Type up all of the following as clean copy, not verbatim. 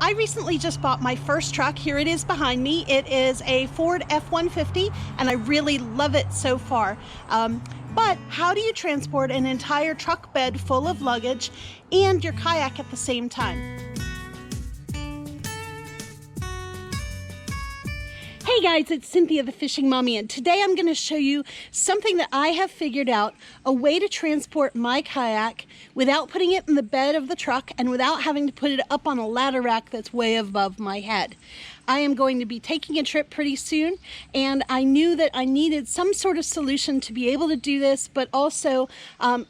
I recently just bought my first truck. Here it is behind me. It is a Ford F-150 and I really love it so far. But how do you transport an entire truck bed full of luggage and your kayak at the same time? Hey guys, it's Cynthia the Fishing Mommy, and today I'm going to show you something that I have figured out, a way to transport my kayak without putting it in the bed of the truck and without having to put it up on a ladder rack that's way above my head. I am going to be taking a trip pretty soon, and I knew that I needed some sort of solution to be able to do this, but also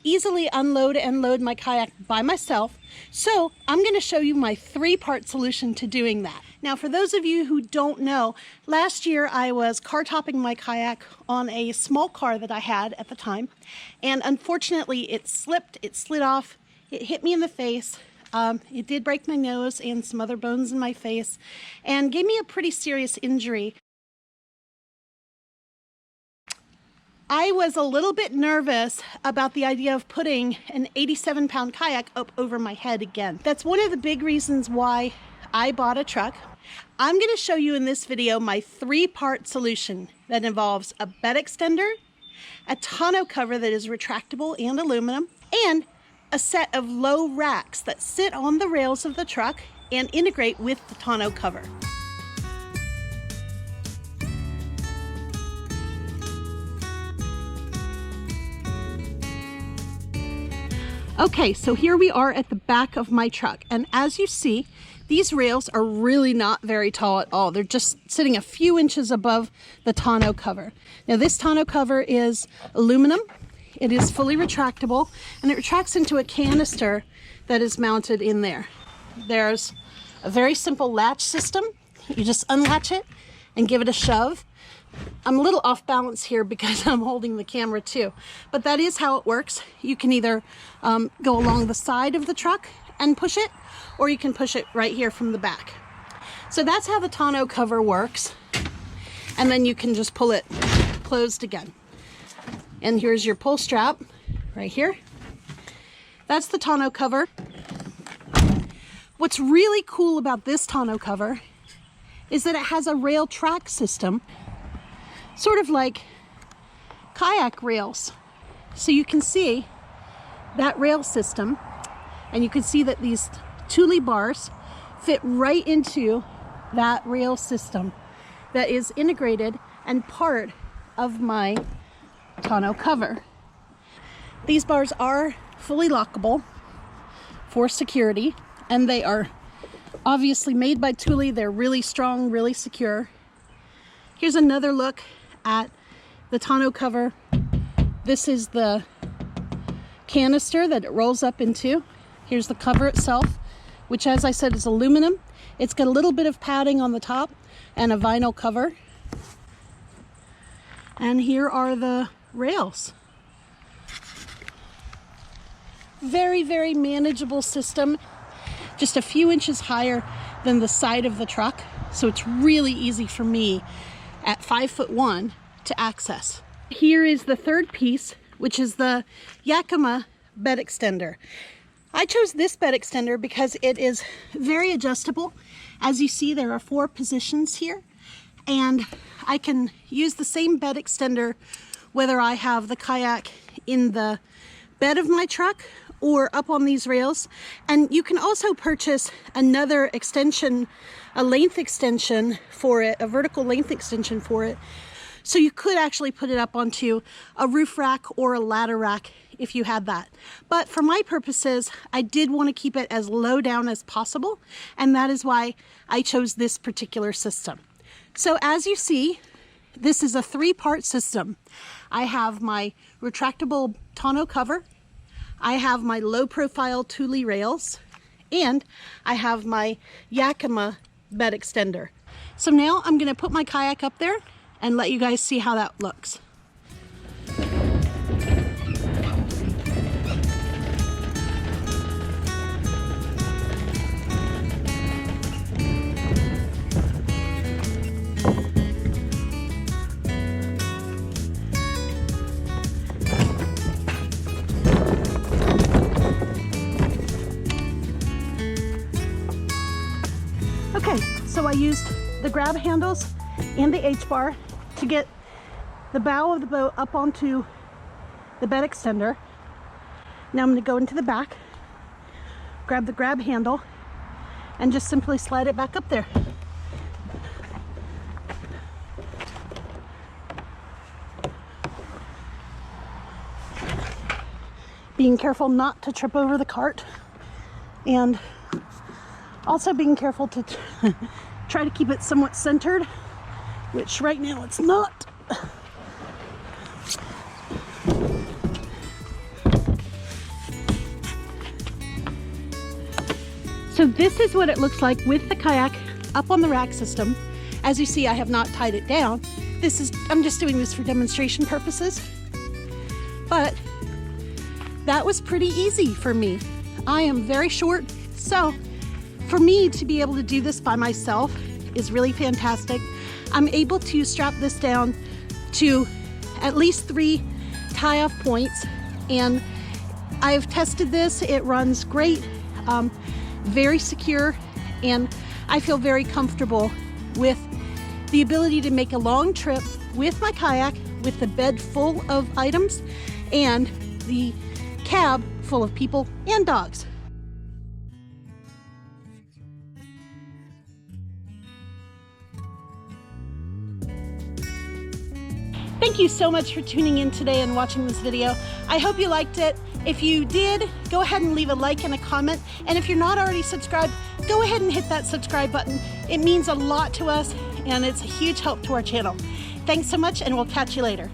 easily unload and load my kayak by myself. So I'm going to show you my three-part solution to doing that. Now, for those of you who don't know, last year I was car topping my kayak on a small car that I had at the time, and unfortunately it slipped, it slid off, it hit me in the face. It did break my nose and some other bones in my face and gave me a pretty serious injury. I was a little bit nervous about the idea of putting an 87-pound kayak up over my head again. That's one of the big reasons why I bought a truck. I'm going to show you in this video my three-part solution that involves a bed extender, a tonneau cover that is retractable and aluminum, and a set of low racks that sit on the rails of the truck and integrate with the tonneau cover. Okay, so here we are at the back of my truck, and as you see, these rails are really not very tall at all. They're just sitting a few inches above the tonneau cover. Now this tonneau cover is aluminum. It is fully retractable, and it retracts into a canister that is mounted in there. There's a very simple latch system. You just unlatch it and give it a shove. I'm a little off balance here because I'm holding the camera too, but that is how it works. You can either go along the side of the truck and push it, or you can push it right here from the back. So that's how the tonneau cover works, and then you can just pull it closed again. And here's your pull strap right here. That's the tonneau cover. What's really cool about this tonneau cover is that it has a rail track system, sort of like kayak rails. So you can see that rail system, and you can see that these Thule bars fit right into that rail system that is integrated and part of my tonneau cover. These bars are fully lockable for security, and they are obviously made by Thule. They're really strong, really secure. Here's another look at the tonneau cover. This is the canister that it rolls up into. Here's the cover itself, which, as I said, is aluminum. It's got a little bit of padding on the top and a vinyl cover. And here are the rails. Very, very manageable system. Just a few inches higher than the side of the truck, so it's really easy for me at 5'1" to access. Here is the third piece, which is the Yakima bed extender. I chose this bed extender because it is very adjustable. As you see, there are 4 positions here, and I can use the same bed extender whether I have the kayak in the bed of my truck or up on these rails. And you can also purchase another extension, a length extension for it, a vertical length extension for it. So you could actually put it up onto a roof rack or a ladder rack if you had that. But for my purposes, I did want to keep it as low down as possible, and that is why I chose this particular system. So as you see, this is a 3-part system. I have my retractable tonneau cover, I have my low-profile Thule rails, and I have my Yakima bed extender. So now I'm going to put my kayak up there and let you guys see how that looks. Okay, so I used the grab handles and the H-bar to get the bow of the boat up onto the bed extender. Now I'm going to go into the back, grab the grab handle, and just simply slide it back up there. Being careful not to trip over the cart, and also being careful to try to keep it somewhat centered, which right now it's not. So this is what it looks like with the kayak up on the rack system. As you see, I have not tied it down. I'm just doing this for demonstration purposes. But that was pretty easy for me. I am very short, so for me to be able to do this by myself is really fantastic. I'm able to strap this down to at least 3 tie-off points, and I've tested this. It runs great, very secure, and I feel very comfortable with the ability to make a long trip with my kayak, with the bed full of items and the cab full of people and dogs. Thank you so much for tuning in today and watching this video. I hope you liked it. If you did, go ahead and leave a like and a comment. And if you're not already subscribed, go ahead and hit that subscribe button. It means a lot to us, and it's a huge help to our channel. Thanks so much, and we'll catch you later.